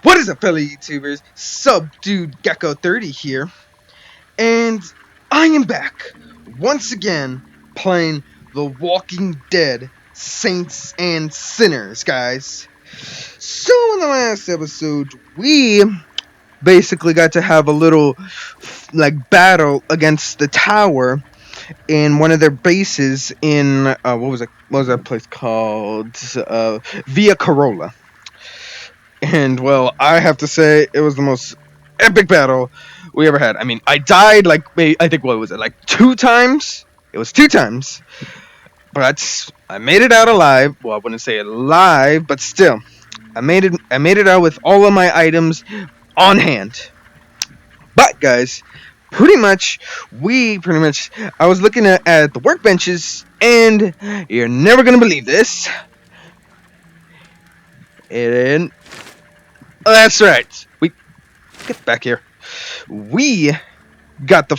What is up, fellow YouTubers? Subdued Gecko 30 here, and I am back once again playing The Walking Dead Saints and Sinners, guys. So, in the last episode, we basically got to have a little battle against the tower in one of their bases in what was that place called? Via Corolla. And well, I have to say it was the most epic battle we ever had. I mean, I died I think what was it, like 2 times? It was 2 times, but I made it out alive. Well, I wouldn't say alive, but still, I made it. I made it out with all of my items on hand. But guys, pretty much, I was looking at the workbenches, and you're never gonna believe this. And that's right. We get back here. We got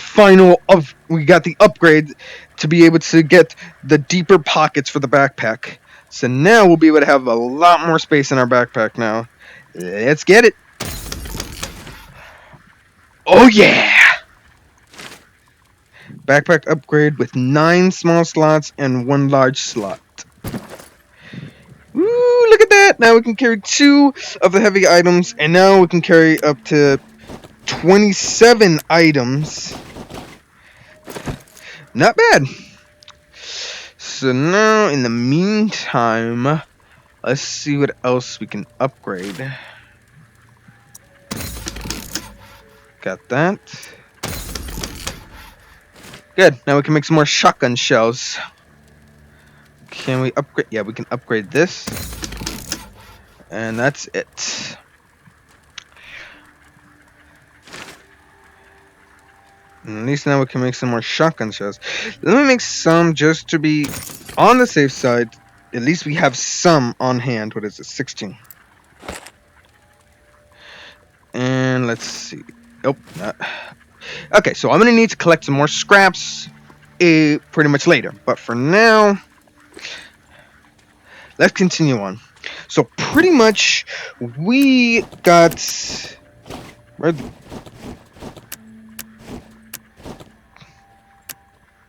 we got the upgrade to be able to get the deeper pockets for the backpack. So now we'll be able to have a lot more space in our backpack now. Let's get it. Oh yeah! Backpack upgrade with 9 small slots and 1 large slot. Woo, look at that! Now we can carry 2 of the heavy items, and now we can carry up to 27 items. Not bad. So now, in the meantime, let's see what else we can upgrade. Got that. Good. Now we can make some more shotgun shells. Can we upgrade? Yeah, we can upgrade this. And that's it. And at least now we can make some more shotgun shells. Let me make some just to be on the safe side. At least we have some on hand. What is it? 16. And let's see. Oh, okay, so I'm going to need to collect some more scraps pretty much later. But for now, let's continue on. So pretty much we got... Where...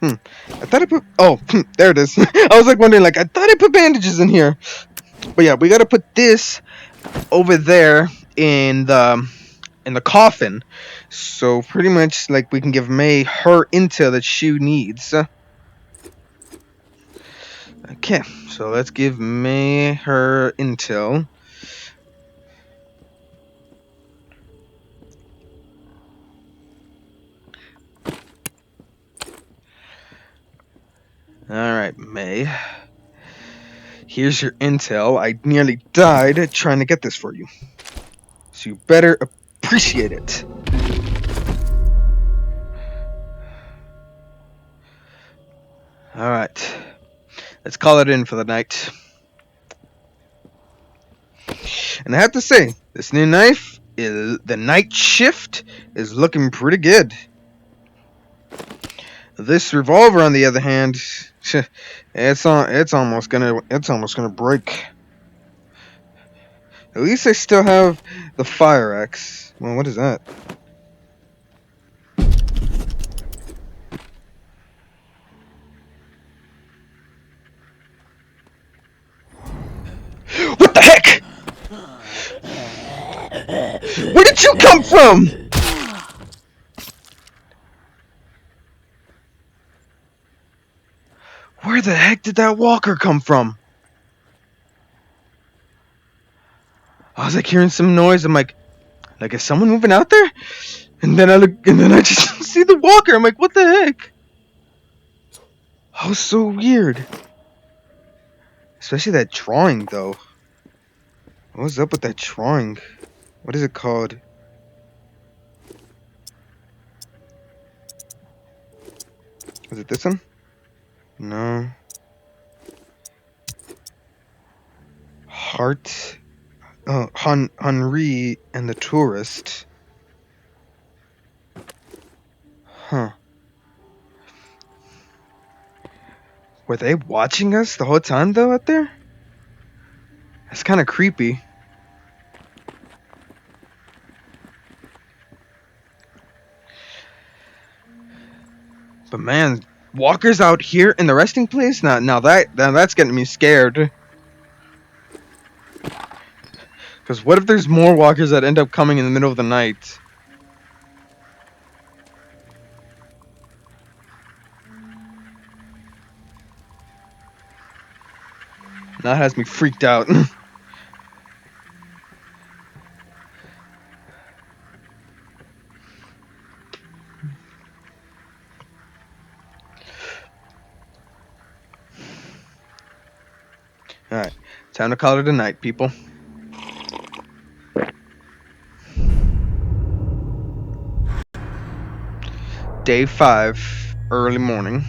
I thought I put... Oh, there it is. I was wondering, I thought I put bandages in here. But yeah, we got to put this over there in the coffin. So pretty much we can give May her intel that she needs. Okay, so let's give May her intel. Alright, May. Here's your intel. I nearly died trying to get this for you. So you better appreciate it. Alright. Let's call it in for the night. And I have to say, this new knife, the night shift, is looking pretty good. This revolver, on the other hand, it's almost gonna break. At least I still have the fire axe. Well, what is that? What the heck? Where did you come from? Where the heck did that walker come from? I was hearing some noise. I'm like, is someone moving out there? And then I look, and then I just see the walker. I'm like, what the heck? Oh, so weird. Especially that drawing, though. What was up with that drawing? What is it called? Is it this one? No. Heart. Oh, Henri and the tourist. Huh. Were they watching us the whole time, though, out there? That's kind of creepy. But man, walkers out here in the resting place? Now that's getting me scared. Because what if there's more walkers that end up coming in the middle of the night? That has me freaked out. Alright, time to call it a night, people. Day 5, early morning.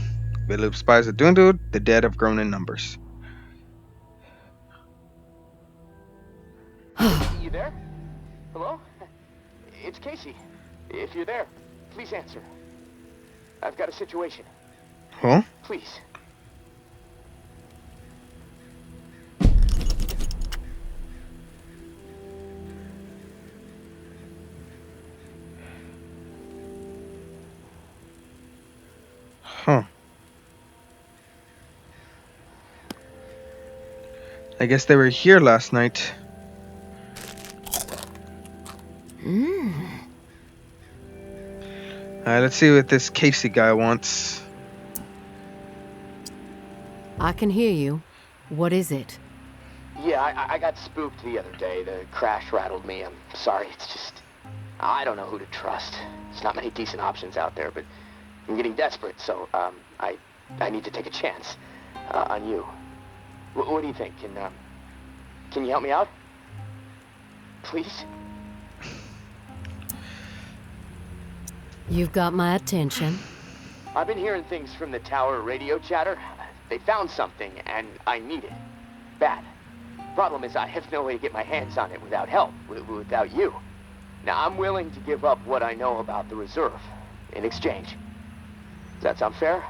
Village spies are dwindled, the dead have grown in numbers. You there? Hello? It's Casey. If you're there, please answer. I've got a situation. Huh? Please. Huh. I guess they were here last night. Alright, let's see what this Casey guy wants. I can hear you. What is it? Yeah, I got spooked the other day. The crash rattled me. I'm sorry. It's just... I don't know who to trust. There's not many decent options out there, but I'm getting desperate, so, I need to take a chance, on you. What do you think? Can you help me out? Please? You've got my attention. I've been hearing things from the tower radio chatter. They found something, and I need it. Bad. Problem is, I have no way to get my hands on it without help, without you. Now, I'm willing to give up what I know about the reserve in exchange. Does that sound fair?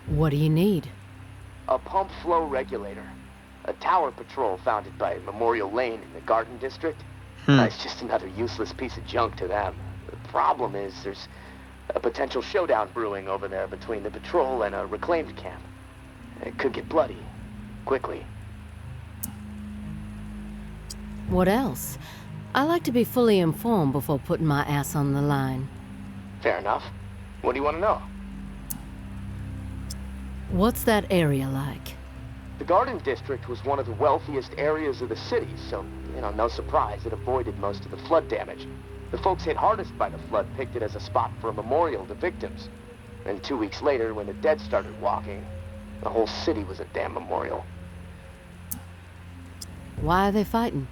What do you need? A pump flow regulator. A tower patrol founded by Memorial Lane in the Garden District. It's just another useless piece of junk to them. The problem is there's a potential showdown brewing over there between the patrol and a reclaimed camp. It could get bloody. Quickly. What else? I like to be fully informed before putting my ass on the line. Fair enough. What do you want to know? What's that area like? The Garden District was one of the wealthiest areas of the city, so, no surprise, it avoided most of the flood damage. The folks hit hardest by the flood picked it as a spot for a memorial to victims. And 2 weeks later, when the dead started walking, the whole city was a damn memorial. Why are they fighting?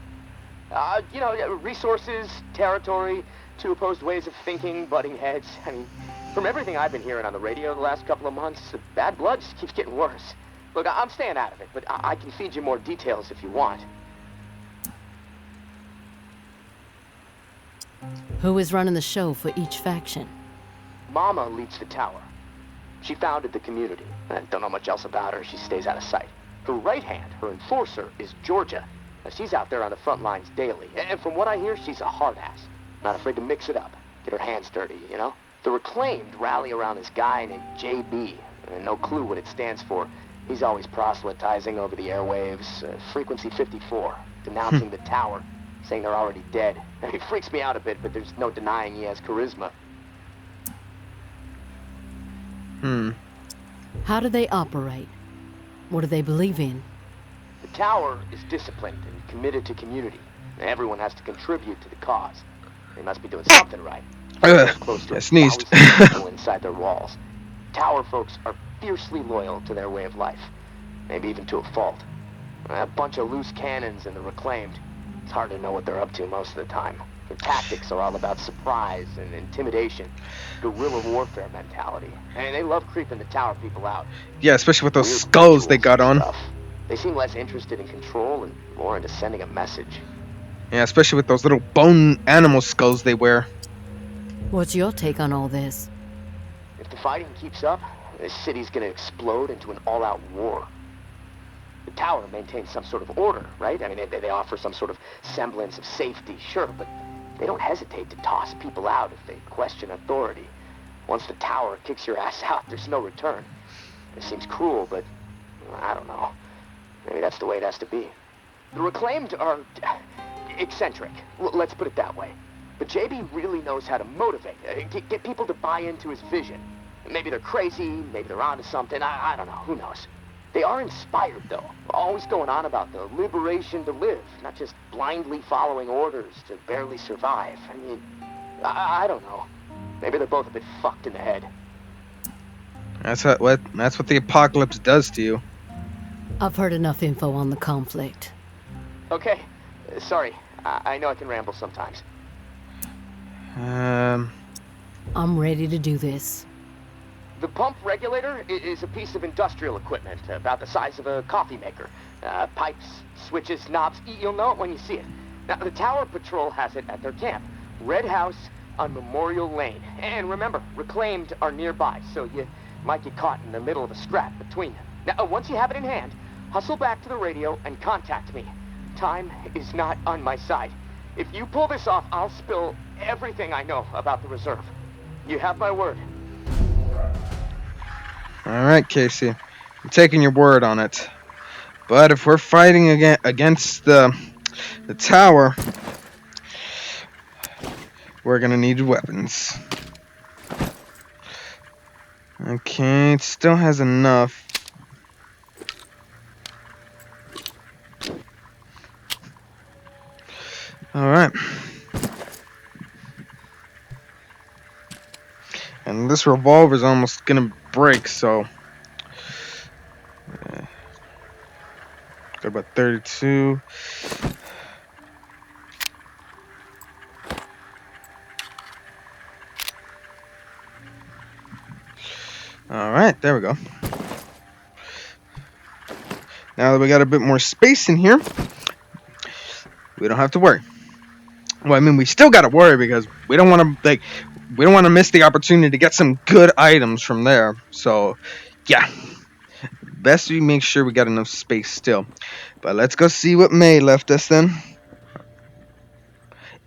Resources, territory, two opposed ways of thinking, butting heads. I mean, from everything I've been hearing on the radio the last couple of months, the bad blood just keeps getting worse. Look, I'm staying out of it, but I can feed you more details if you want. Who is running the show for each faction? Mama leads the tower. She founded the community. I don't know much else about her. She stays out of sight. Her right hand, her enforcer, is Georgia. Now, she's out there on the front lines daily. And from what I hear, she's a hard ass. Not afraid to mix it up. Get her hands dirty, The reclaimed rally around this guy named JB. And no clue what it stands for. He's always proselytizing over the airwaves. Frequency 54. Denouncing the tower. Saying they're already dead. He freaks me out a bit, but there's no denying he has charisma. How do they operate? What do they believe in? The tower is disciplined and committed to community. Everyone has to contribute to the cause. They must be doing something right. Close to I sneezed. 1,000 people inside their walls. Tower folks are fiercely loyal to their way of life. Maybe even to a fault. A bunch of loose cannons in the reclaimed. It's hard to know what they're up to most of the time. Their tactics are all about surprise and intimidation. Guerrilla warfare mentality. And they love creeping the tower people out. Yeah, especially with those Weird skulls they rituals got and on. stuff. They seem less interested in control and more into sending a message. Yeah, especially with those little bone animal skulls they wear. What's your take on all this? If the fighting keeps up, this city's gonna explode into an all-out war. The tower maintains some sort of order, right? I mean, they offer some sort of semblance of safety, sure, but they don't hesitate to toss people out if they question authority. Once the tower kicks your ass out, there's no return. It seems cruel, but I don't know. Maybe that's the way it has to be. The Reclaimed are eccentric. Let's put it that way. But JB really knows how to motivate, get people to buy into his vision. Maybe they're crazy, maybe they're onto something, I don't know, who knows. They are inspired, though. Always going on about the liberation to live, not just blindly following orders to barely survive. I mean, I don't know. Maybe they're both a bit fucked in the head. That's what the apocalypse does to you. I've heard enough info on the conflict. Okay, sorry. I know I can ramble sometimes. I'm ready to do this. The pump regulator is a piece of industrial equipment about the size of a coffee maker. Pipes, switches, knobs, you'll know it when you see it. Now, the Tower Patrol has it at their camp. Red House on Memorial Lane. And remember, Reclaimed are nearby, so you might get caught in the middle of a scrap between them. Now, once you have it in hand, hustle back to the radio and contact me. Time is not on my side. If you pull this off, I'll spill everything I know about the reserve. You have my word. Alright, Casey. I'm taking your word on it. But if we're fighting against the tower, we're gonna need weapons. Okay, it still has enough. Alright. And this revolver's almost gonna break, so... got about 32. Alright, there we go. Now that we got a bit more space in here, we don't have to worry. Well, I mean, we still gotta worry because we don't want to miss the opportunity to get some good items from there. So, yeah, best we make sure we got enough space still. But let's go see what May left us then.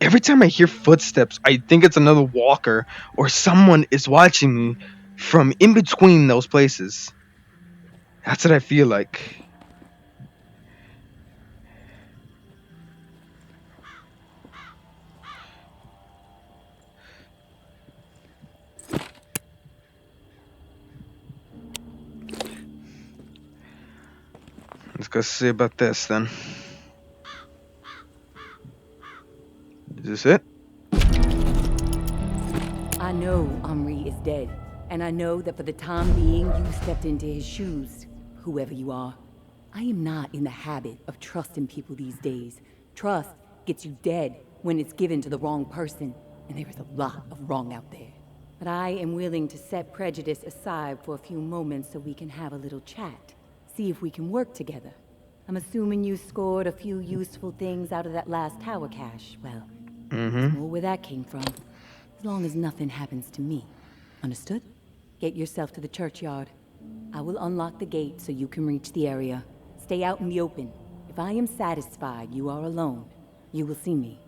Every time I hear footsteps, I think it's another walker or someone is watching me from in between those places. That's what I feel like. Let's go see about this then. Is this it? I know Henri is dead, and I know that for the time being you stepped into his shoes, whoever you are. I am not in the habit of trusting people these days. Trust gets you dead when it's given to the wrong person, and there is a lot of wrong out there. But I am willing to set prejudice aside for a few moments so we can have a little chat. See if we can work together. I'm assuming you scored a few useful things out of that last tower cache. Well, it's more where that came from. As long as nothing happens to me. Understood? Get yourself to the churchyard. I will unlock the gate so you can reach the area. Stay out in the open. If I am satisfied you are alone, you will see me.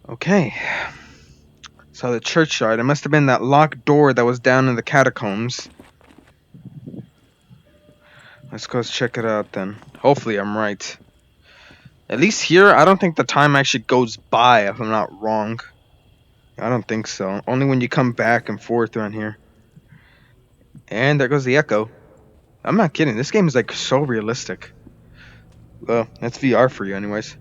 Okay. So the churchyard. It must have been that locked door that was down in the catacombs. Let's go check it out then. Hopefully I'm right. At least here, I don't think the time actually goes by if I'm not wrong. I don't think so. Only when you come back and forth around here. And there goes the echo. I'm not kidding. This game is like so realistic. Well, that's VR for you anyways.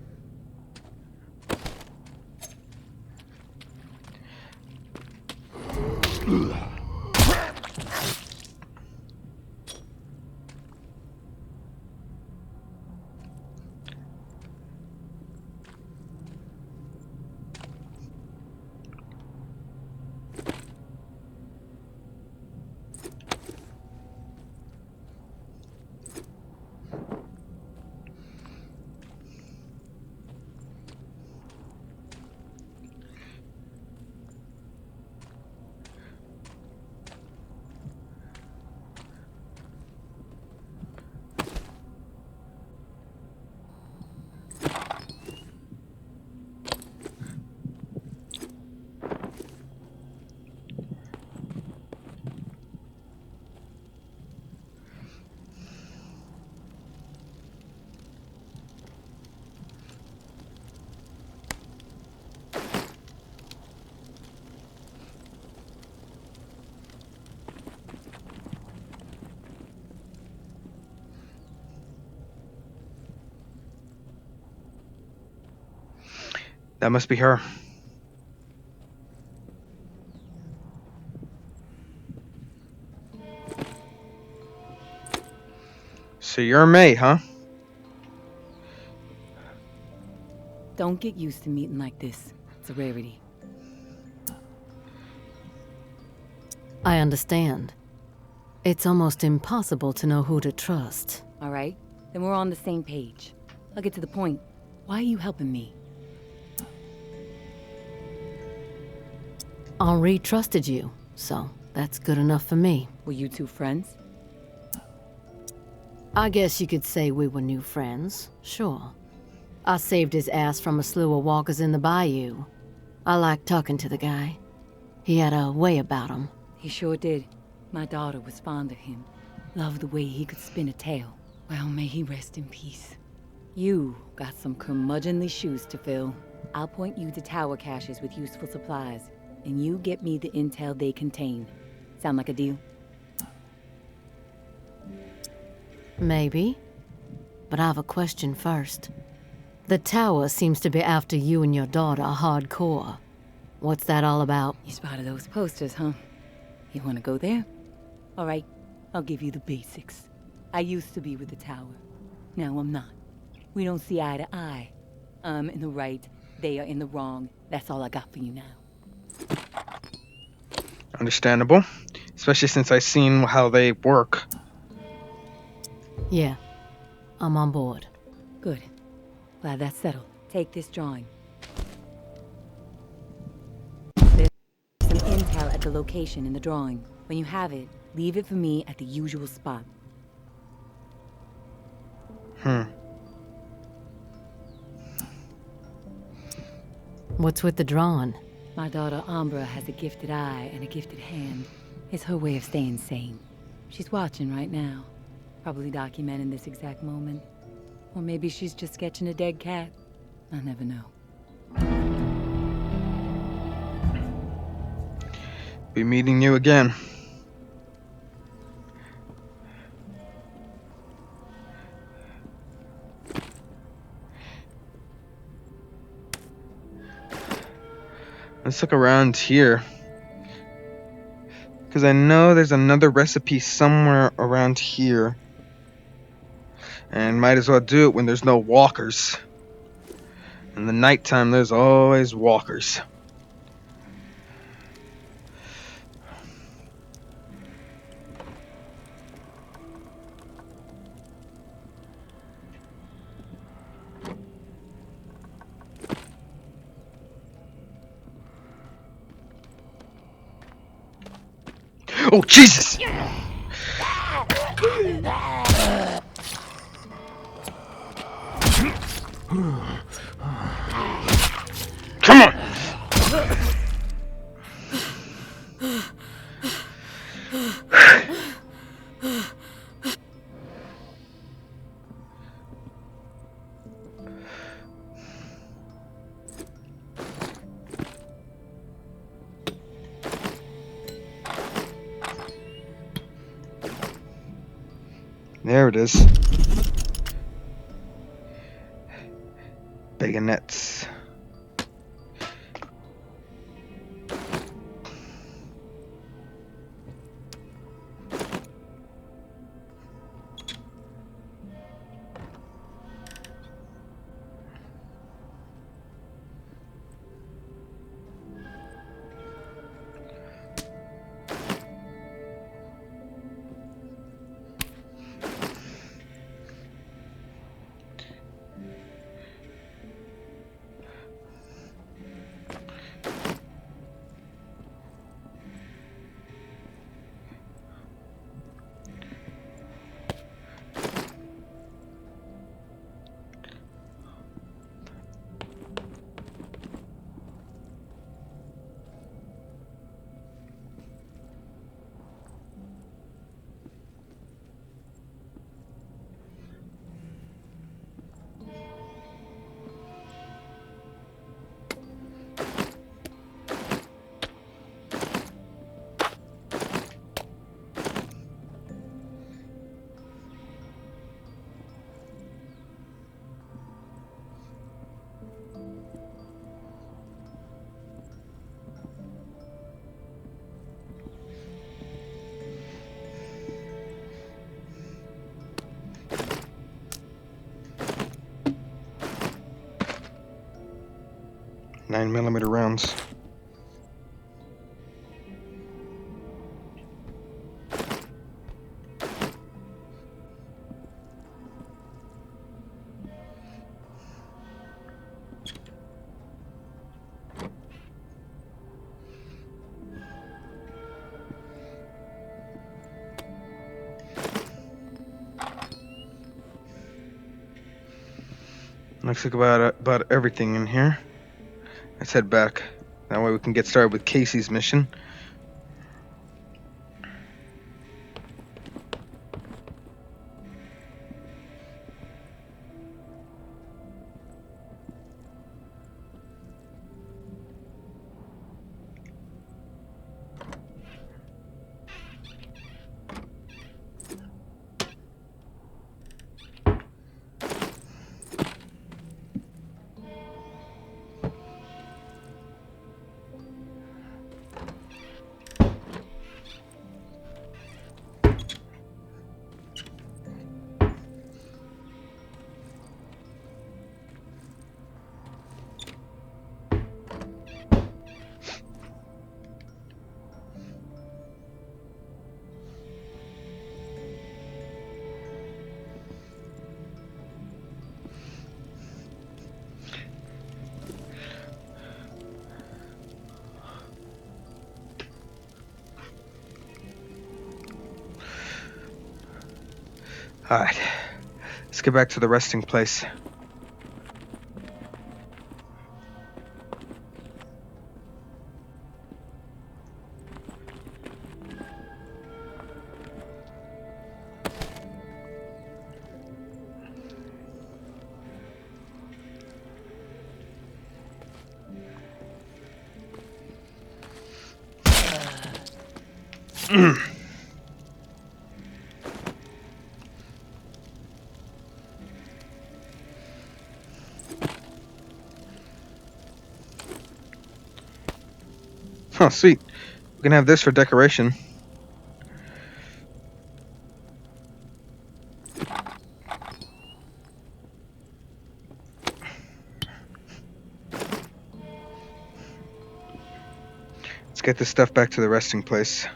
That must be her. So you're May, huh? Don't get used to meeting like this. It's a rarity. I understand. It's almost impossible to know who to trust. All right? Then we're on the same page. I'll get to the point. Why are you helping me? Henri trusted you, so that's good enough for me. Were you two friends? I guess you could say we were new friends, sure. I saved his ass from a slew of walkers in the bayou. I liked talking to the guy. He had a way about him. He sure did. My daughter was fond of him. Loved the way he could spin a tale. Well, may he rest in peace. You got some curmudgeonly shoes to fill. I'll point you to tower caches with useful supplies, and you get me the intel they contain. Sound like a deal? Maybe. But I have a question first. The tower seems to be after you and your daughter hardcore. What's that all about? You spotted those posters, huh? You wanna go there? All right, I'll give you the basics. I used to be with the tower. Now I'm not. We don't see eye to eye. I'm in the right, they are in the wrong. That's all I got for you now. Understandable. Especially since I've seen how they work. Yeah, I'm on board. Good. Glad that's settled. Take this drawing. There's some intel at the location in the drawing. When you have it, leave it for me at the usual spot. What's with the drawing? My daughter Ambra has a gifted eye and a gifted hand. It's her way of staying sane. She's watching right now. Probably documenting this exact moment. Or maybe she's just sketching a dead cat. I'll never know. Be meeting you again. Let's look around here. Because I know there's another recipe somewhere around here. And might as well do it when there's no walkers. In the nighttime, there's always walkers. Oh, Jesus! Come on! There it is. Bagonets. 9mm rounds. Looks like about everything in here. Let's head back. That way we can get started with Casey's mission. Alright, let's get back to the resting place. Oh, sweet. We can have this for decoration. Let's get this stuff back to the resting place.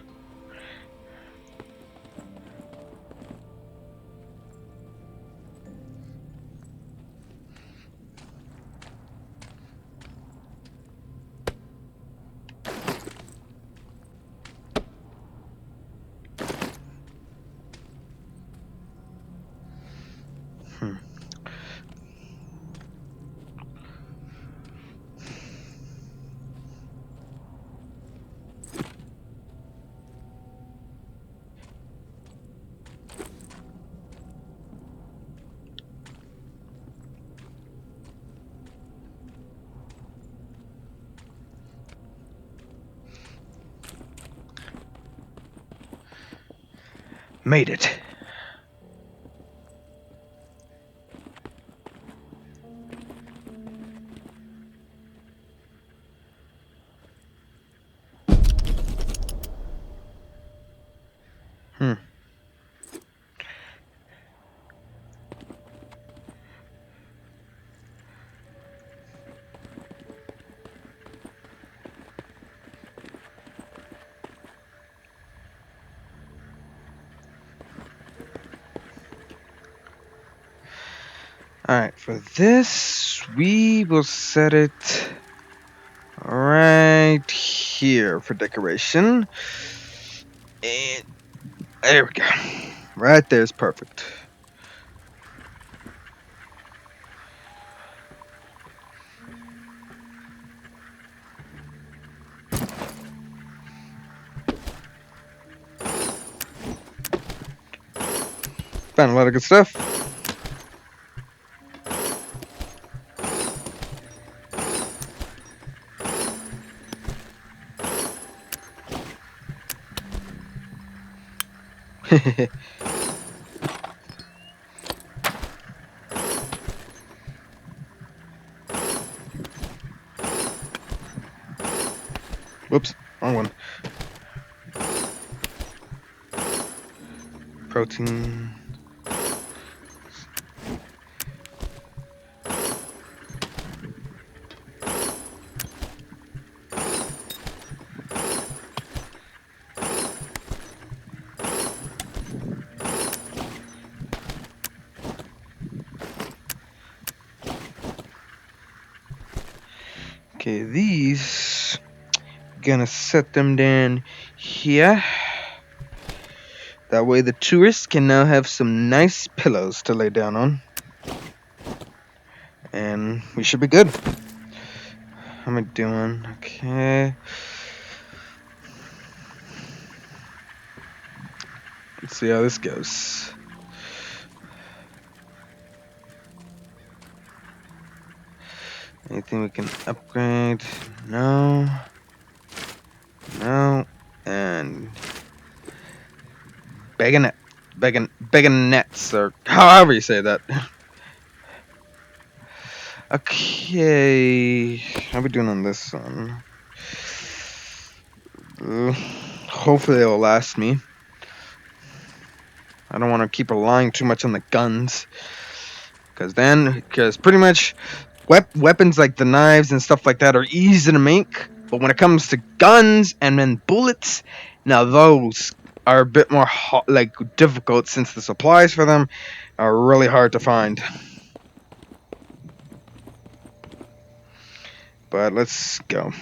Made it. Alright, for this, we will set it right here for decoration. And there we go. Right there's perfect. Found a lot of good stuff. Whoops, wrong one. Protein. Okay, these, gonna set them down here. That way the tourists can now have some nice pillows to lay down on. And we should be good. How am I doing? Okay. Let's see how this goes. Anything we can upgrade? No. No. And bagonets, or however you say that. Okay. How are we doing on this one? Hopefully it'll last me. I don't want to keep relying too much on the guns. Because pretty much weapons like the knives and stuff like that are easy to make. But when it comes to guns and then bullets, now those are a bit more difficult, since the supplies for them are really hard to find. But let's go.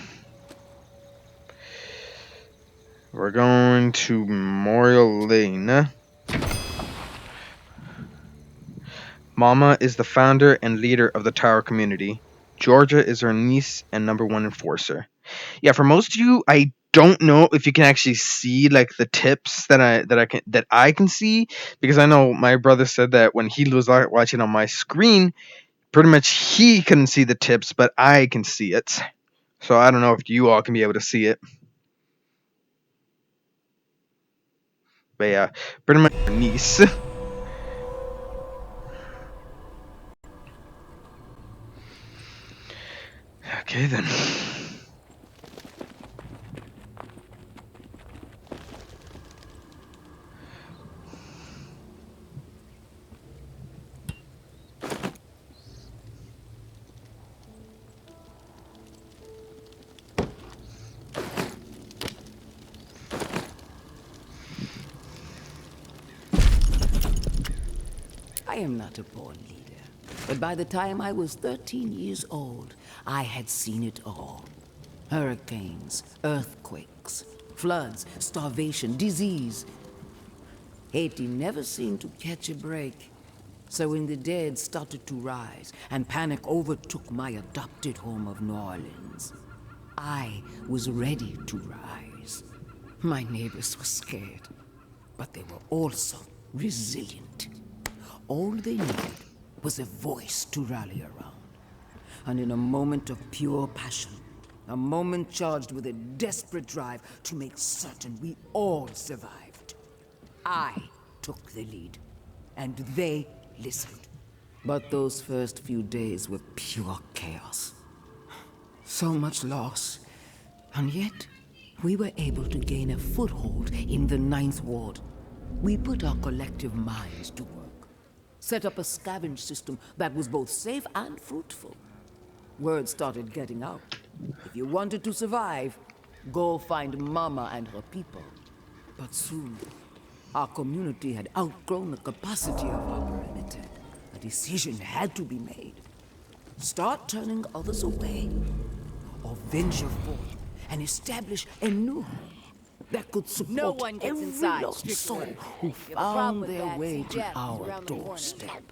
We're going to Memorial Lane. Mama is the founder and leader of the Tower community. Georgia is her niece and #1 enforcer. Yeah, for most of you, I don't know if you can actually see like the tips that I can see, because I know my brother said that when he was watching on my screen, pretty much he couldn't see the tips, but I can see it. So I don't know if you all can be able to see it. But yeah, pretty much her niece. Okay then. I am not a born leader, but by the time I was 13 years old, I had seen it all. Hurricanes, earthquakes, floods, starvation, disease. Haiti never seemed to catch a break. So when the dead started to rise and panic overtook my adopted home of New Orleans, I was ready to rise. My neighbors were scared, but they were also resilient. All they needed was a voice to rally around. And in a moment of pure passion, a moment charged with a desperate drive to make certain we all survived, I took the lead, and they listened. But those first few days were pure chaos. So much loss, and yet we were able to gain a foothold in the 9th Ward. We put our collective minds to work. Set up a scavenge system that was both safe and fruitful. Word started getting out. If you wanted to survive, go find Mama and her people. But soon, our community had outgrown the capacity of our perimeter. A decision had to be made. Start turning others away, or venture forth and establish a new home that could support No one gets every inside, lost soul Strickland. who If you have a problem found with their that, way see to Jeff. He's our around the corner. doorstep.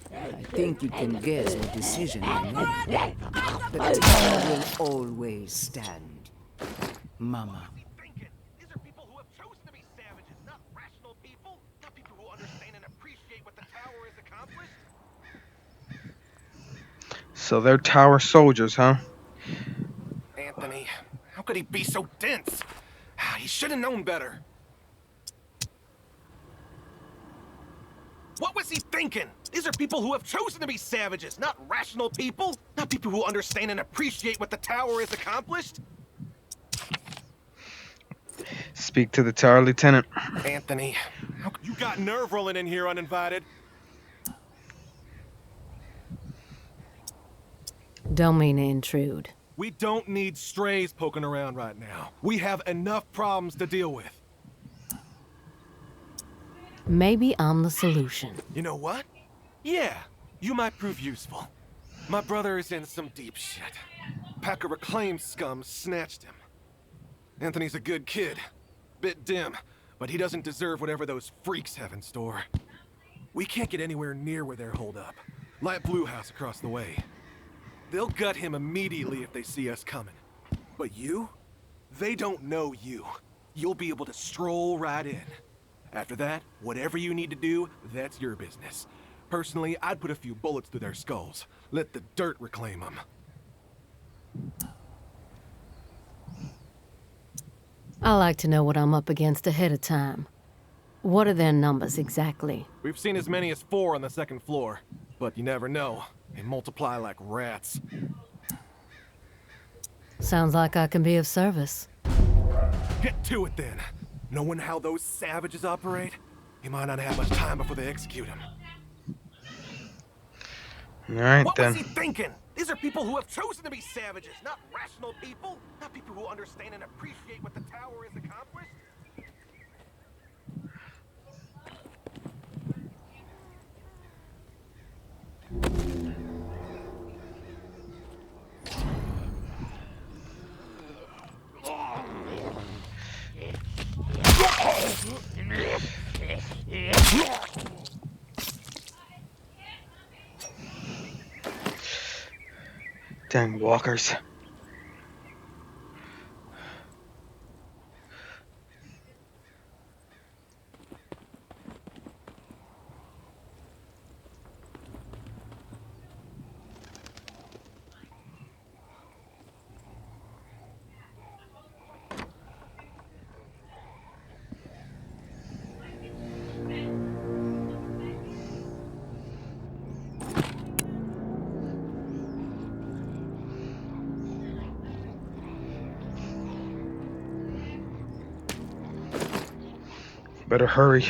I think you can guess what decision I made. The town will always stand. Mama. Thinking. These are people who have chosen to be savages, not rational people, not people who understand and appreciate what the tower has accomplished. So they're Tower soldiers, huh? Anthony, how could he be so dense? He should have known better. What was he thinking? These are people who have chosen to be savages, not rational people, not people who understand and appreciate what the tower has accomplished. Speak to the Tower Lieutenant. Anthony, you got nerve rolling in here uninvited. Don't mean to intrude. We don't need strays poking around right now. We have enough problems to deal with. Maybe I'm the solution. You know what? Yeah, you might prove useful. My brother is in some deep shit. pack of reclaimed scum snatched him. Anthony's a good kid. Bit dim, but he doesn't deserve whatever those freaks have in store. We can't get anywhere near where they're holed up. Light Blue House across the way. They'll gut him immediately if they see us coming. But you? They don't know you. You'll be able to stroll right in. After that, whatever you need to do, that's your business. Personally, I'd put a few bullets through their skulls. Let the dirt reclaim them. I like to know what I'm up against ahead of time. What are their numbers exactly? We've seen as many as 4 on the 2nd floor. But you never know. They multiply like rats. Sounds like I can be of service. Get to it then. Knowing how those savages operate, you might not have much time before they execute him. Alright What then. was he thinking? These are people who have chosen to be savages, not rational people. Not people who understand and appreciate what the tower has accomplished. Dang walkers. Better hurry.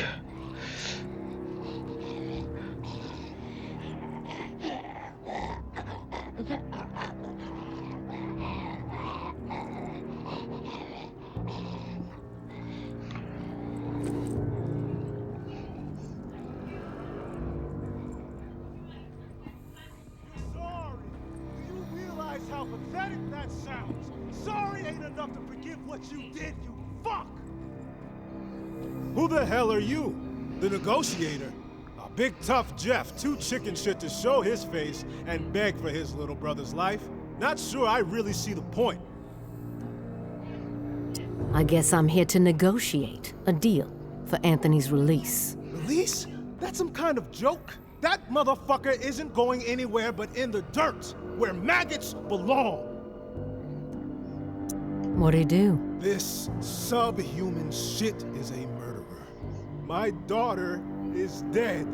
How pathetic that sounds. Sorry ain't enough to forgive what you did, you fuck! Who the hell are you? The negotiator? A big tough Jeff, too chicken shit to show his face and beg for his little brother's life? Not sure I really see the point. I guess I'm here to negotiate a deal for Anthony's release. Release? That's some kind of joke? That motherfucker isn't going anywhere but in the dirt, where maggots belong. What'd he do? This subhuman shit is a murderer. My daughter is dead.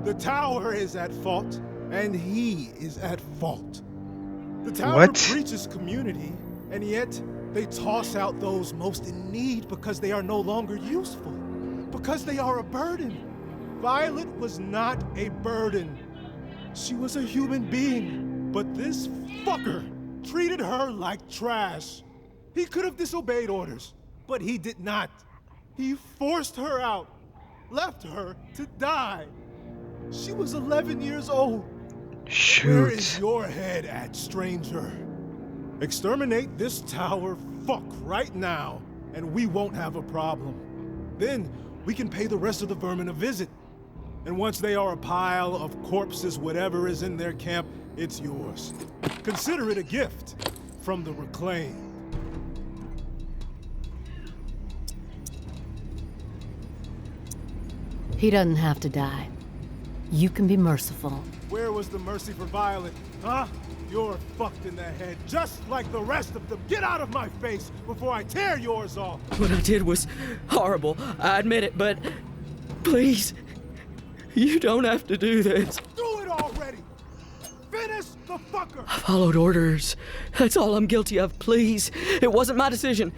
The tower is at fault, and he is at fault. The tower breaches community, and yet they toss out those most in need because they are no longer useful, because they are a burden. Violet was not a burden. She was a human being, but this fucker treated her like trash. He could have disobeyed orders, but he did not. He forced her out, left her to die. She was 11 years old. Shoot. Where is your head at, stranger? Exterminate this tower fuck right now, and we won't have a problem. Then we can pay the rest of the vermin a visit. And once they are a pile of corpses, whatever is in their camp, it's yours. Consider it a gift from the reclaimed. He doesn't have to die. You can be merciful. Where was the mercy for Violet, huh? You're fucked in the head, just like the rest of them. Get out of my face before I tear yours off. What I did was horrible, I admit it, but please, you don't have to do this. Do it already! Finish the fucker! I followed orders. That's all I'm guilty of, please. It wasn't my decision.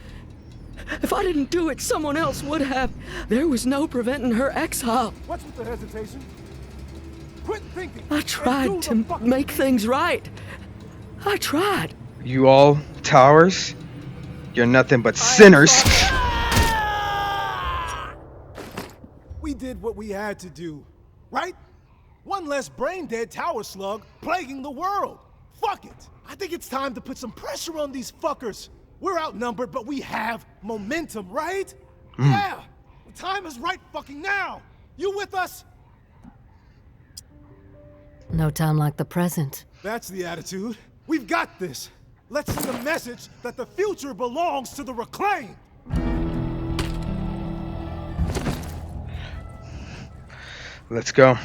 If I didn't do it, someone else would have. There was no preventing her exile. What's with the hesitation? Quit thinking! I tried to make things right. I tried. You all towers? You're nothing but sinners. We did what we had to do, right? One less brain-dead tower slug plaguing the world. Fuck it! I think it's time to put some pressure on these fuckers. We're outnumbered, but we have momentum, right? Yeah! The time is right fucking now! You with us? No time like the present. That's the attitude. We've got this. Let's send a message that the future belongs to the reclaimed. Let's go.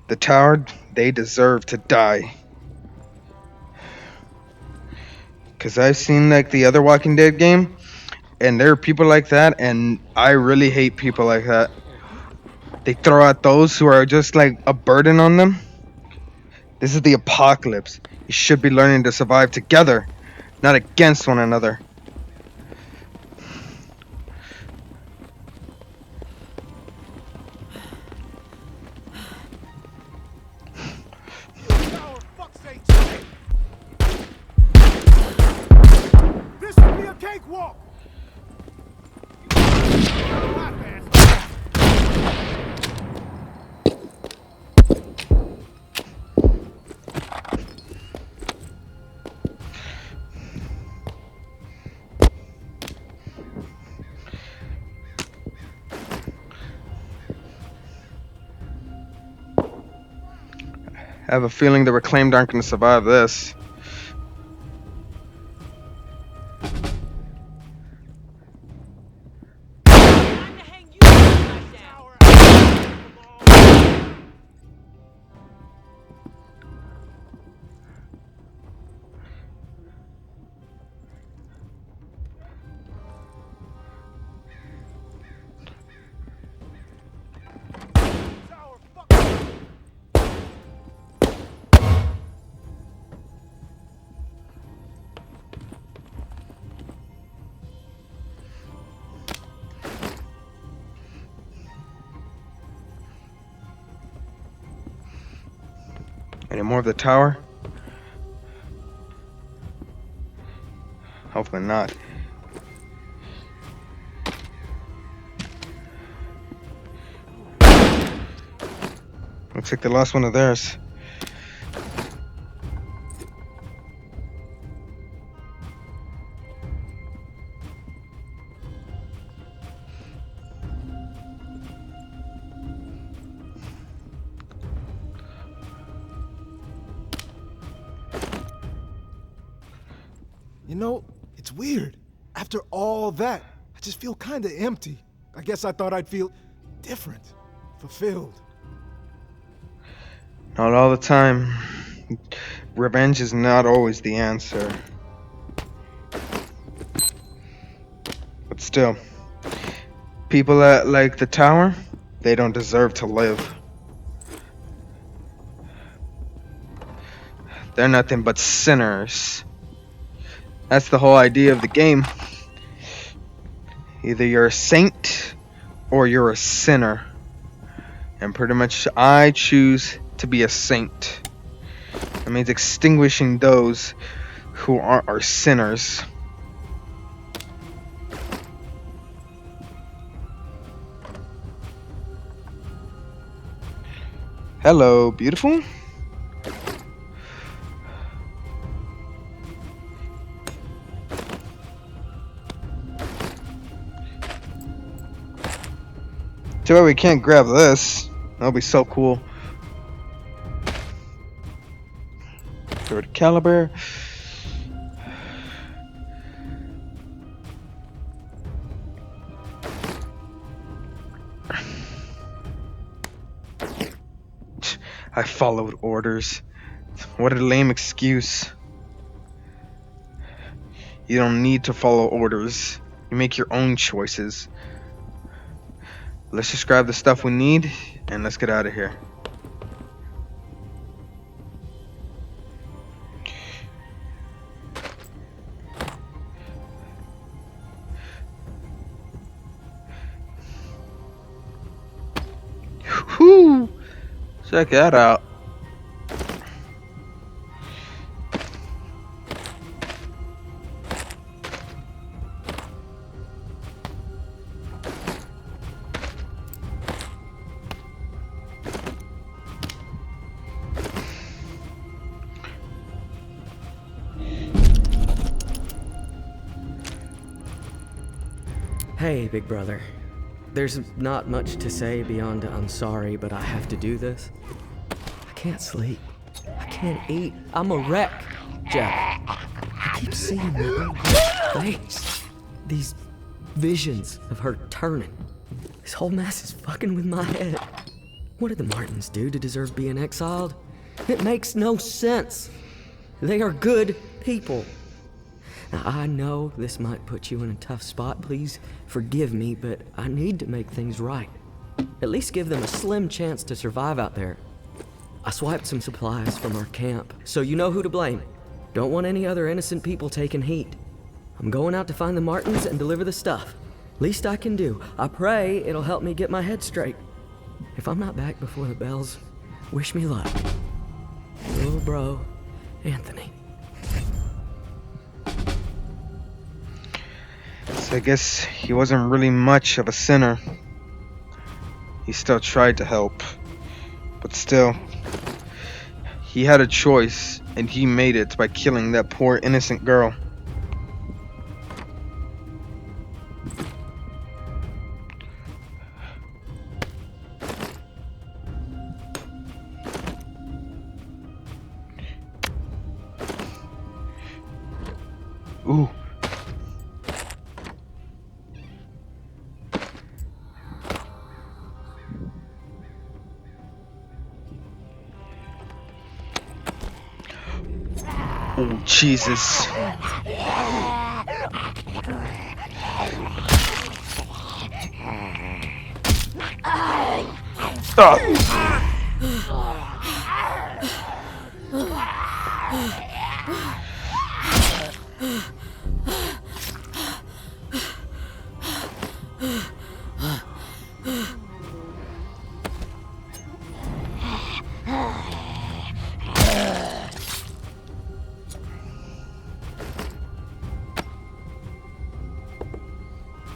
The tower, they deserve to die. Because I've seen like the other Walking Dead game, and there are people like that, and I really hate people like that. They throw out those who are just like a burden on them. This is the apocalypse. You should be learning to survive together, not against one another. Tower, fuck's sake, shit. This should be a cakewalk. I have a feeling the Reclaimed aren't going to survive this. Any more of the tower? Hopefully not. Looks like they lost one of theirs. You know, it's weird. After all that, I just feel kinda empty. I guess I thought I'd feel different, fulfilled. Not all the time. Revenge is not always the answer. But still, people that like the tower, they don't deserve to live. They're nothing but sinners. That's the whole idea of the game. Either you're a saint or you're a sinner. And pretty much I choose to be a saint. That means extinguishing those who are sinners. Hello, beautiful. Too bad we can't grab this. That'll be so cool. Go to caliber. I followed orders. What a lame excuse. You don't need to follow orders. You make your own choices. Let's just grab the stuff we need and let's get out of here. Whew! Check that out. Hey, big brother. There's not much to say beyond I'm sorry, but I have to do this. I can't sleep. I can't eat. I'm a wreck, Jeff. I keep seeing your old face. These visions of her turning. This whole mess is fucking with my head. What did the Martins do to deserve being exiled? It makes no sense. They are good people. Now, I know this might put you in a tough spot. Please forgive me, but I need to make things right. At least give them a slim chance to survive out there. I swiped some supplies from our camp, so you know who to blame. Don't want any other innocent people taking heat. I'm going out to find the Martins and deliver the stuff. Least I can do. I pray it'll help me get my head straight. If I'm not back before the bells, wish me luck. Little bro, Anthony. So I guess he wasn't really much of a sinner. He still tried to help. But still, he had a choice, and he made it by killing that poor innocent girl. Ooh. Oh, Jesus.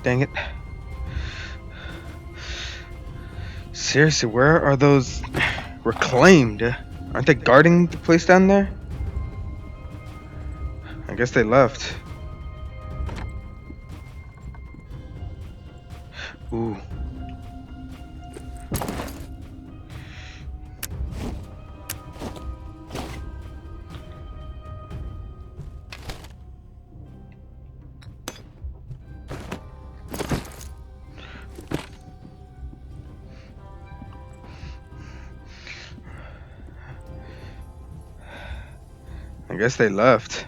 Dang it. Seriously, where are those reclaimed? Aren't they guarding the place down there? I guess they left. Ooh. I guess they left.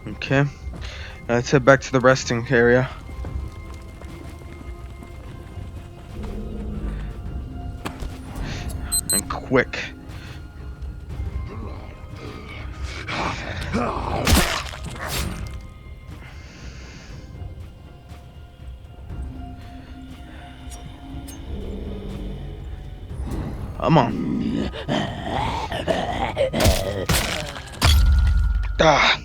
Okay, let's head back to the resting area. And quick. Come on. Ah.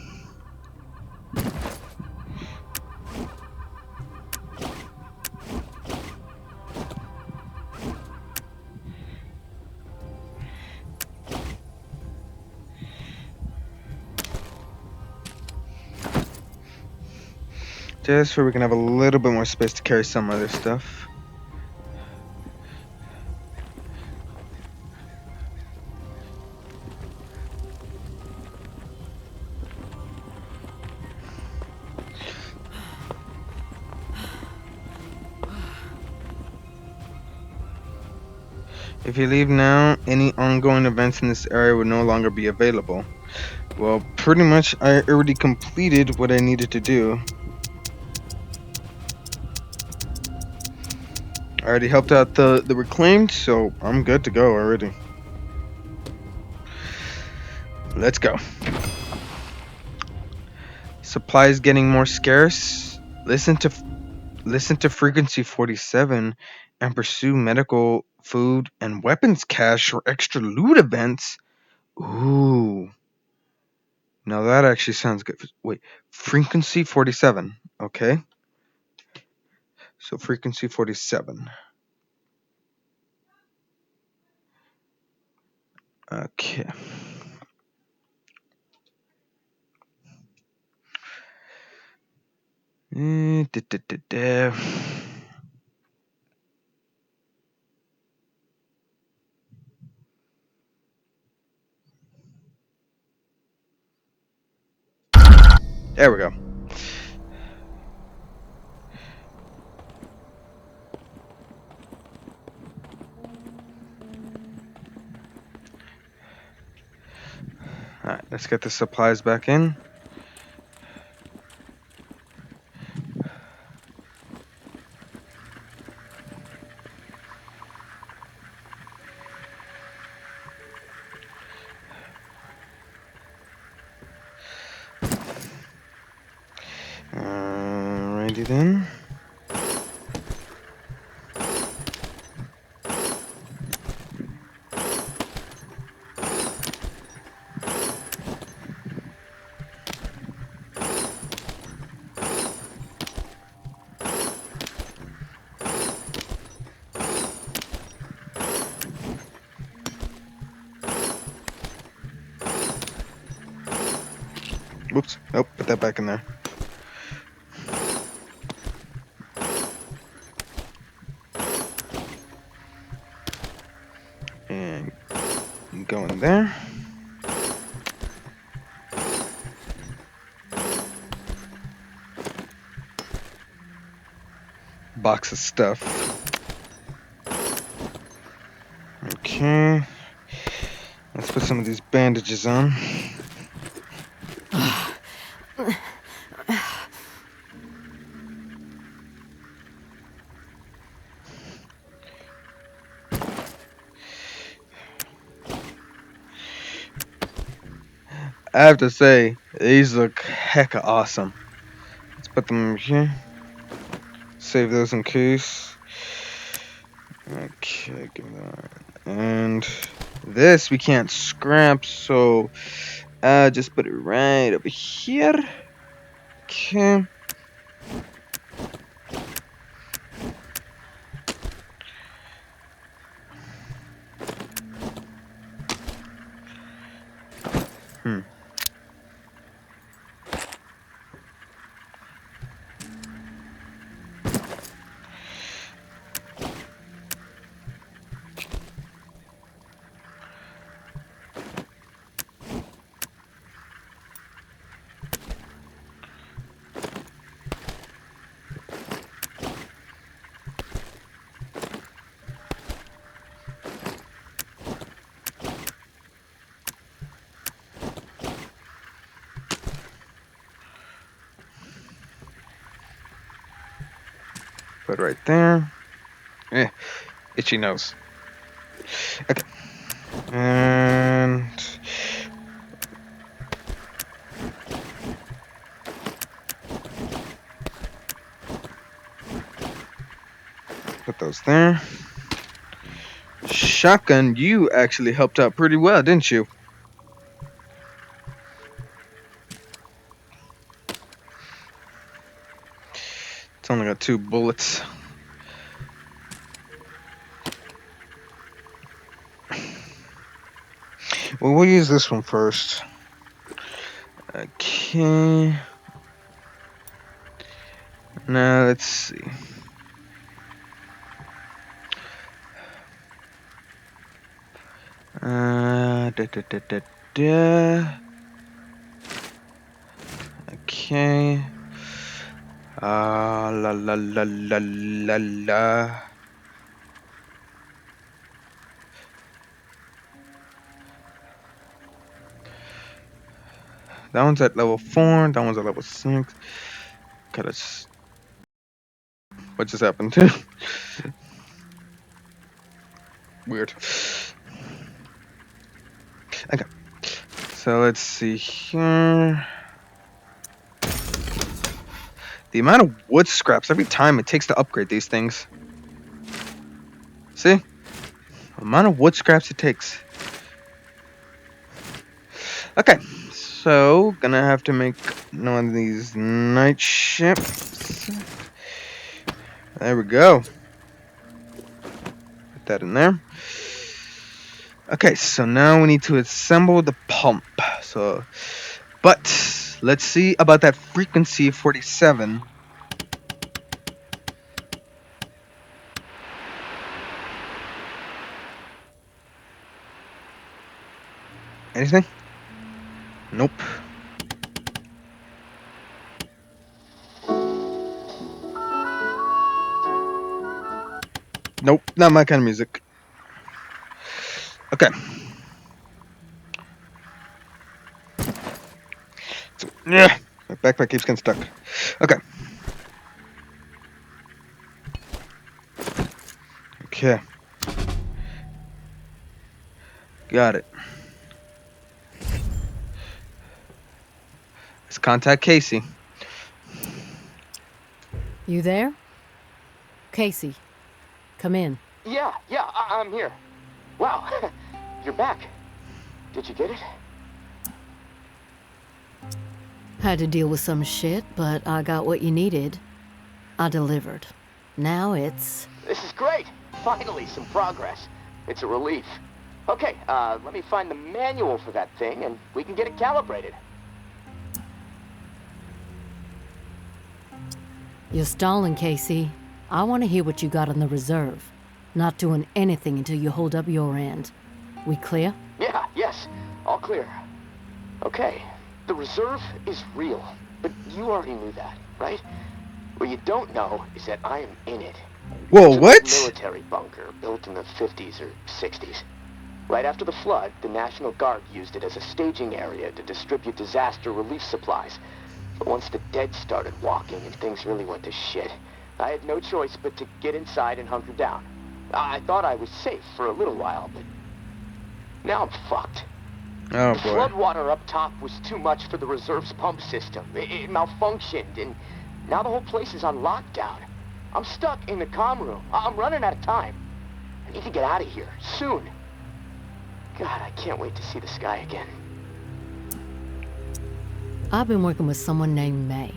Just so we can have a little bit more space to carry some other stuff. If you leave now, any ongoing events in this area would no longer be available. Well, pretty much I already completed what I needed to do. I already helped out the reclaimed, so I'm good to go already. Let's go. Supplies getting more scarce. Listen to Listen to Frequency 47 and pursue medical, food, and weapons cache or extra loot events. Ooh. Now that actually sounds good. Wait, Frequency 47. Okay. So Frequency 47. Okay. Da, da, da, da. There we go. Alright, let's get the supplies back in. Alrighty then. Whoops. Nope, put that back in there. And go in there. Box of stuff. Okay. Let's put some of these bandages on. I have to say, these look hecka awesome. Let's put them here. Save those in case. Okay, give me that. And this we can't scrap, so just put it right over here. Okay. Put it right there. Itchy nose. Okay. And put those there. Shotgun, you actually helped out pretty well, didn't you? It's only got 2 bullets. Well, we'll use this one first. Okay. Now, let's see. Da, da, da, da, da. Okay. La la la la la la. That one's at level 4. That one's at level 6. Okay, let's. What just happened? Weird. Okay. So let's see here. The amount of wood scraps every time it takes to upgrade these things. See? The amount of wood scraps it takes. Okay, so gonna have to make one of these night ships. There we go. Put that in there. Okay, so now we need to assemble the pump. But let's see about that frequency 47. Anything? Nope. Nope, not my kind of music. Okay. Yeah, my backpack keeps getting stuck. Okay. Okay. Got it. Let's contact Casey. You there? Casey, come in. Yeah, I'm here. Wow, you're back. Did you get it? Had to deal with some shit, but I got what you needed. I delivered. Now it's... This is great. Finally, some progress. It's a relief. Okay, let me find the manual for that thing, and we can get it calibrated. You're stalling, Casey. I want to hear what you got on the reserve. Not doing anything until you hold up your end. We clear? Yes. All clear. Okay, the reserve is real, but you already knew that, right? What you don't know is that I am in it. Whoa, It's a what? military bunker built in the 50s or 60s. Right after the flood, the National Guard used it as a staging area to distribute disaster relief supplies. But once the dead started walking and things really went to shit, I had no choice but to get inside and hunker down. I thought I was safe for a little while, but now I'm fucked. Oh The boy. floodwater up top was too much for the reserve's pump system. It malfunctioned, and now the whole place is on lockdown. I'm stuck in the comm room. I'm running out of time. I need to get out of here, soon. God, I can't wait to see the sky again. I've been working with someone named May.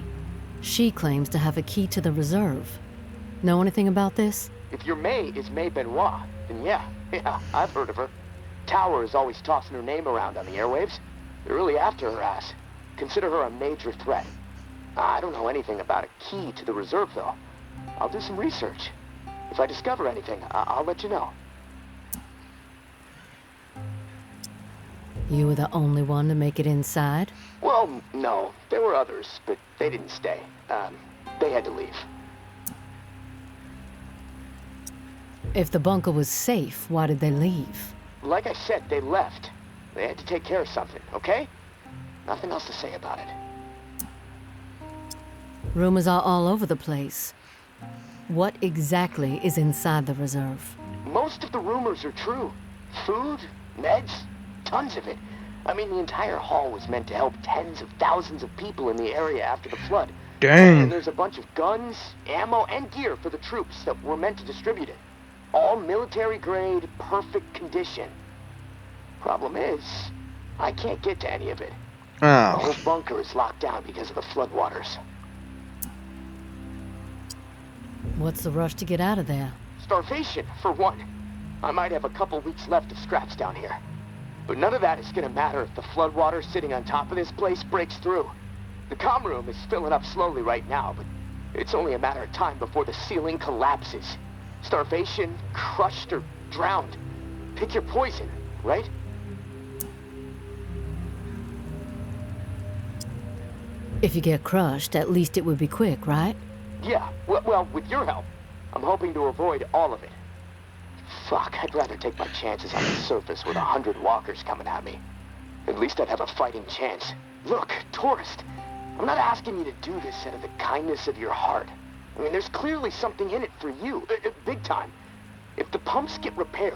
She claims to have a key to the reserve. Know anything about this? If your May is May Benoit, then yeah, I've heard of her. Tower is always tossing her name around on the airwaves. They're really after her ass. Consider her a major threat. I don't know anything about a key to the reserve, though. I'll do some research. If I discover anything, I'll let you know. You were the only one to make it inside? Well, no. There were others, but they didn't stay. They had to leave. If the bunker was safe, why did they leave? Like I said, they left. They had to take care of something, okay? Nothing else to say about it. Rumors are all over the place. What exactly is inside the reserve? Most of the rumors are true. Food, meds, tons of it. I mean, the entire hall was meant to help tens of thousands of people in the area after the flood. Dang. And there's a bunch of guns, ammo, and gear for the troops that were meant to distribute it. All military-grade, perfect condition. Problem is, I can't get to any of it. The whole Oh. bunker is locked down because of the floodwaters. What's the rush to get out of there? Starvation, for one. I might have a couple weeks left of scraps down here. But none of that is gonna matter if the floodwater sitting on top of this place breaks through. The comm room is filling up slowly right now, but it's only a matter of time before the ceiling collapses. Starvation, crushed, or drowned. Pick your poison, right? If you get crushed, at least it would be quick, right? Yeah, well, with your help, I'm hoping to avoid all of it. Fuck, I'd rather take my chances on the surface with 100 walkers coming at me. At least I'd have a fighting chance. Look, tourist, I'm not asking you to do this out of the kindness of your heart. I mean, there's clearly something in it for you, big time. If the pumps get repaired,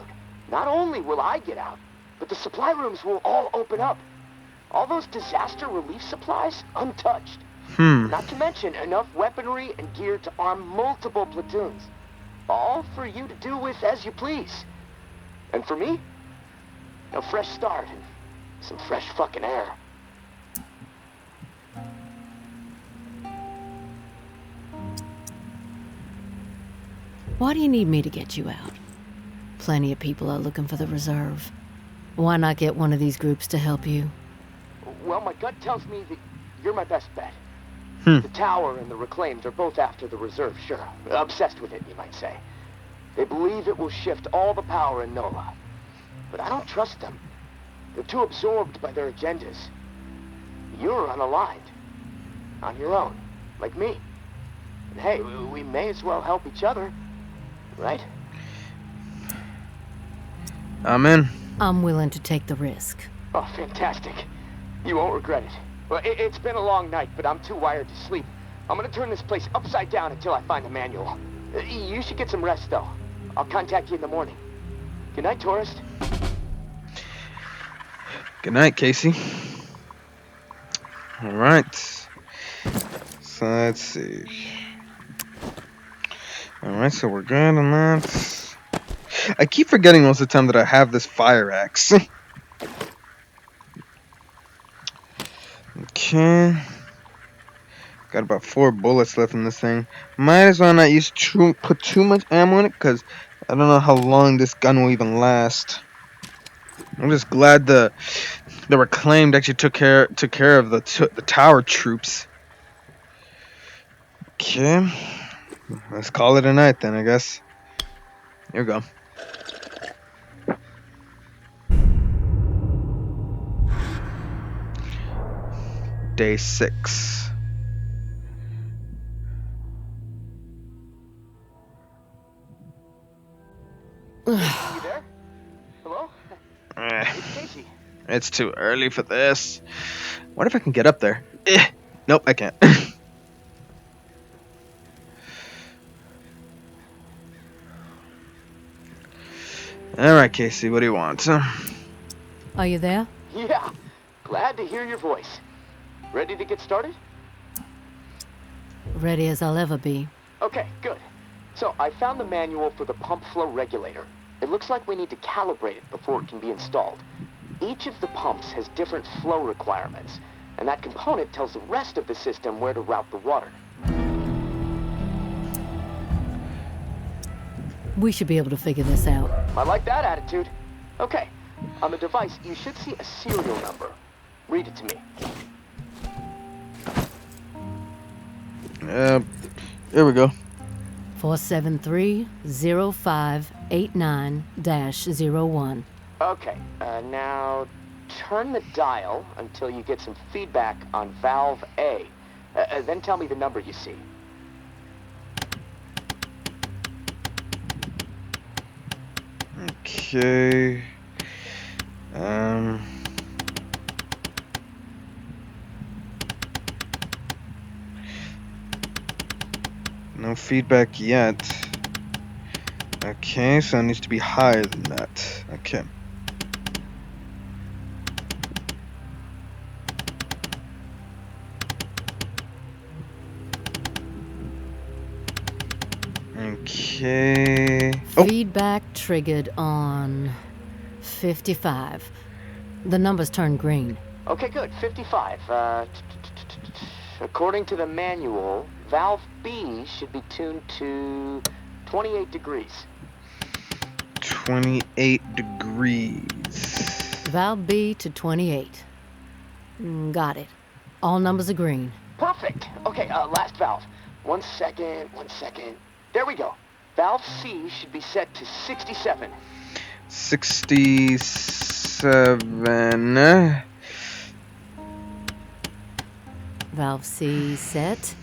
not only will I get out, but the supply rooms will all open up. All those disaster relief supplies, untouched. Not to mention enough weaponry and gear to arm multiple platoons. All for you to do with as you please. And for me, a fresh start and some fresh fucking air. Why do you need me to get you out? Plenty of people are looking for the reserve. Why not get one of these groups to help you? Well, my gut tells me that you're my best bet. The Tower and the Reclaimed are both after the reserve, sure. Obsessed with it, you might say. They believe it will shift all the power in NOLA. But I don't trust them. They're too absorbed by their agendas. You're unaligned. On your own, like me. And hey, we may as well help each other, right? I'm in. I'm willing to take the risk. Oh, fantastic. You won't regret it. Well, it's been a long night, but I'm too wired to sleep. I'm gonna turn this place upside down until I find the manual. You should get some rest, though. I'll contact you in the morning. Good night, tourist. Good night, Casey. Alright. So let's see. Alright, so we're good on that. I keep forgetting most of the time that I have this fire axe. Okay. Got about 4 bullets left in this thing. Might as well not put too much ammo in it, because I don't know how long this gun will even last. I'm just glad the Reclaimed actually took care of the tower troops. Okay. Let's call it a night then, I guess. Here we go. Day 6. You there? Hello? It's Casey. It's too early for this. What if I can get up there? Nope, I can't. Alright, Casey, what do you want? Are you there? Yeah. Glad to hear your voice. Ready to get started? Ready as I'll ever be. Okay, good. So, I found the manual for the pump flow regulator. It looks like we need to calibrate it before it can be installed. Each of the pumps has different flow requirements, and that component tells the rest of the system where to route the water. We should be able to figure this out. I like that attitude. Okay, on the device, you should see a serial number. Read it to me. Here we go. 473-0589-01. Okay, now turn the dial until you get some feedback on valve A. Then tell me the number you see. Okay. No feedback yet. Okay, so it needs to be higher than that. Okay. Okay. Oh, Feedback triggered on 55. The numbers turned green. Okay, good. 55. According to the manual, valve B should be tuned to 28 degrees. 28 degrees. Valve B to 28. Got it. All numbers are green. Perfect. Okay, last valve. One second. There we go. Valve C should be set to 67. 67. Valve C set.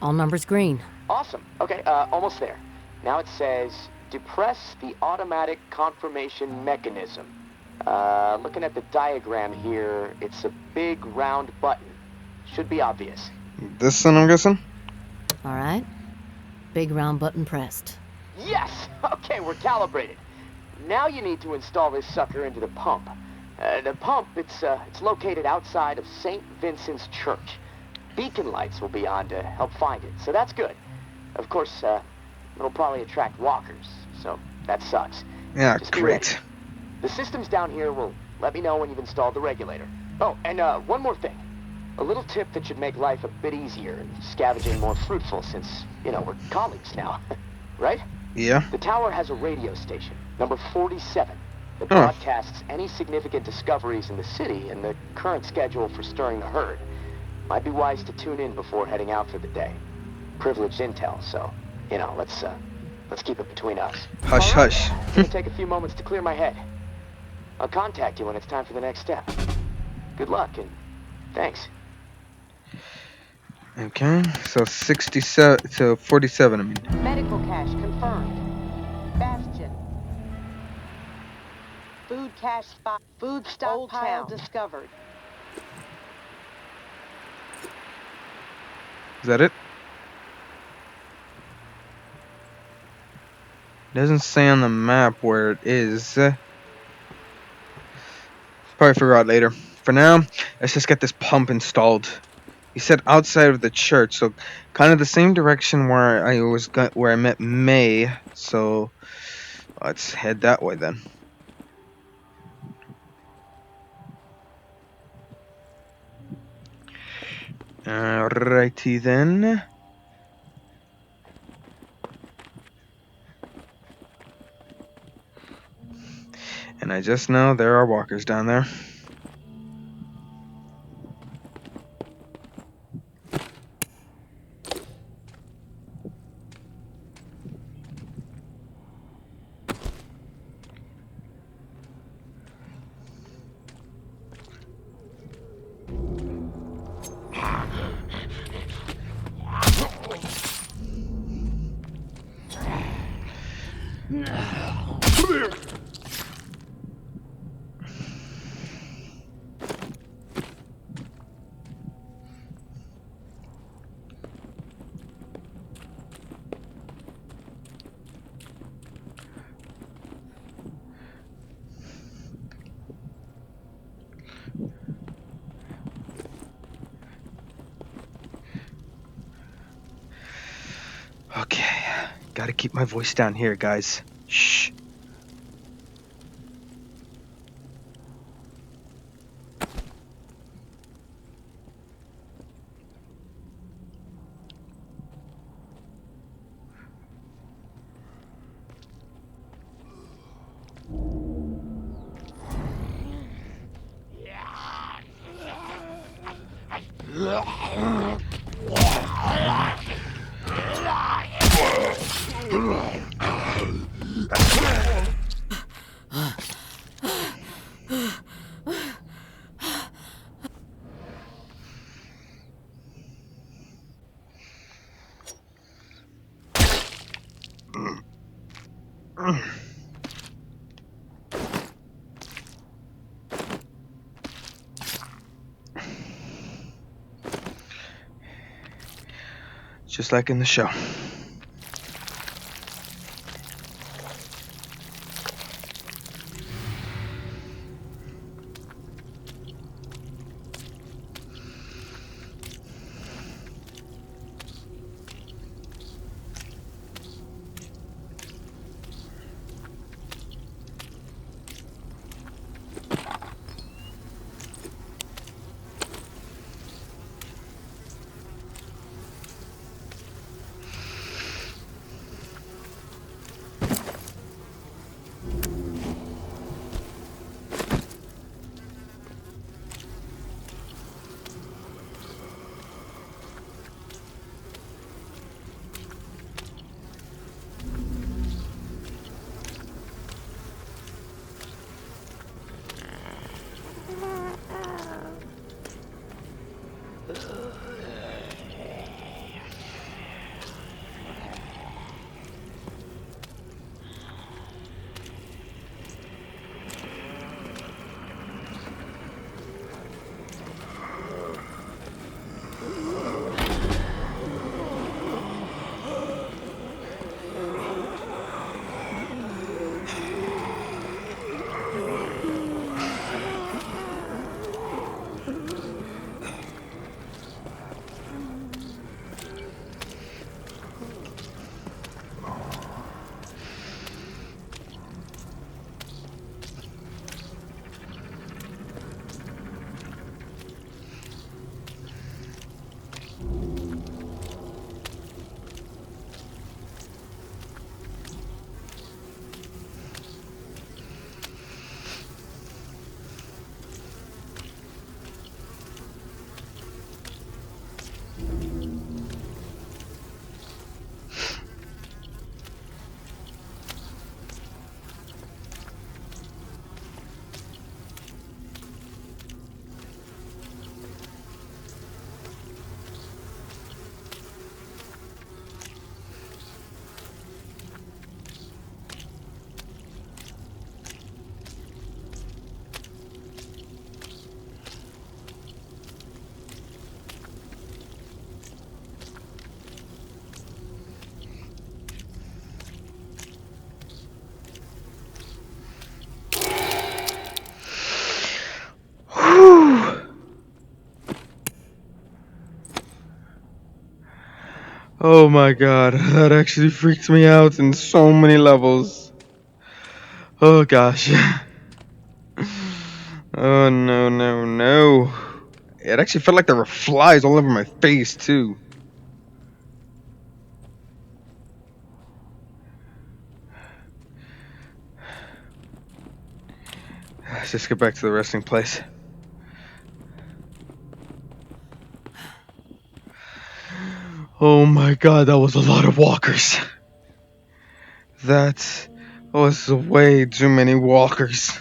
All numbers green. Awesome. Okay, almost there. Now it says, depress the automatic confirmation mechanism. Looking at the diagram here, it's a big round button. Should be obvious. This one, I'm guessing? All right. Big round button pressed. Yes! Okay, we're calibrated. Now you need to install this sucker into the pump. The pump, it's located outside of St. Vincent's Church. beacon lights will be on to help find it, so that's good. Of course, it'll probably attract walkers, so that sucks. Yeah, Just be ready. great. The systems down here will let me know when you've installed the regulator. Oh, and one more thing. A little tip that should make life a bit easier and scavenging more fruitful since, we're colleagues now. Right? Yeah. The tower has a radio station, number 47, that Huh. broadcasts any significant discoveries in the city and the current schedule for stirring the herd. Might be wise to tune in before heading out for the day. Privileged intel, so, let's keep it between us. Hush, All right, hush. it's gonna take a few moments to clear my head. I'll contact you when it's time for the next step. Good luck, and thanks. Okay, so 67, so 47, I mean. Medical cache confirmed. Bastion. Food cache spot. Food stockpile discovered. Is that it? Doesn't say on the map where it is. Probably figure out later. For now, let's just get this pump installed. He said outside of the church, so kind of the same direction where where I met May. So let's head that way then. Alrighty then. And I just know there are walkers down there. Okay, gotta keep my voice down here, guys. Shh. Just like in the show. Oh my god, that actually freaks me out in so many levels. Oh gosh. Oh no, no, no. It actually felt like there were flies all over my face, too. Let's just get back to the resting place. Oh my god, that was a lot of walkers. That was way too many walkers.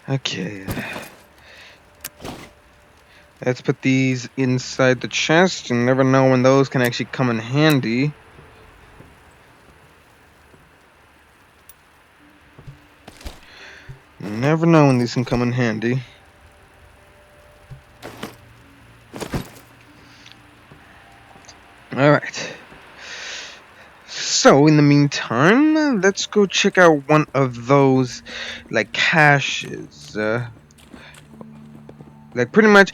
Okay. Let's put these inside the chest. You never know when those can actually come in handy. Never know when these can come in handy. Alright. So, in the meantime, let's go check out one of those, like, caches. Like, pretty much,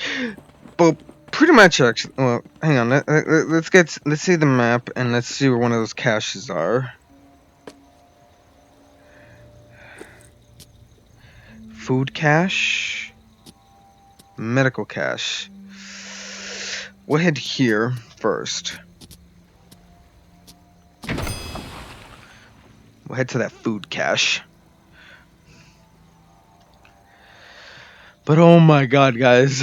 well, pretty much, actually, well, hang on, let's see the map, and let's see where one of those caches are. Food cache, medical cache. We'll head here first. We'll head to that food cache. But oh my god, guys.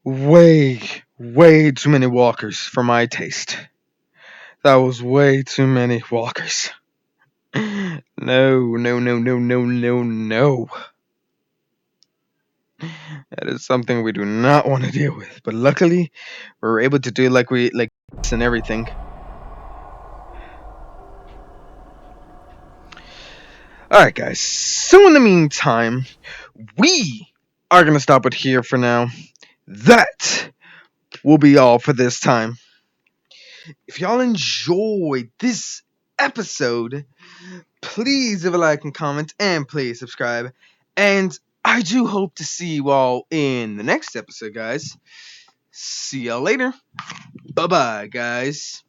way too many walkers for my taste. That was way too many walkers. No, no, no, no, no, no, no. That is something we do not want to deal with. But luckily, we're able to do like this and everything. Alright, guys. So in the meantime, we are going to stop it here for now. That will be all for this time. If y'all enjoyed this episode, please leave a like and comment, and please subscribe. And I do hope to see you all in the next episode, guys. See y'all later. Bye-bye, guys.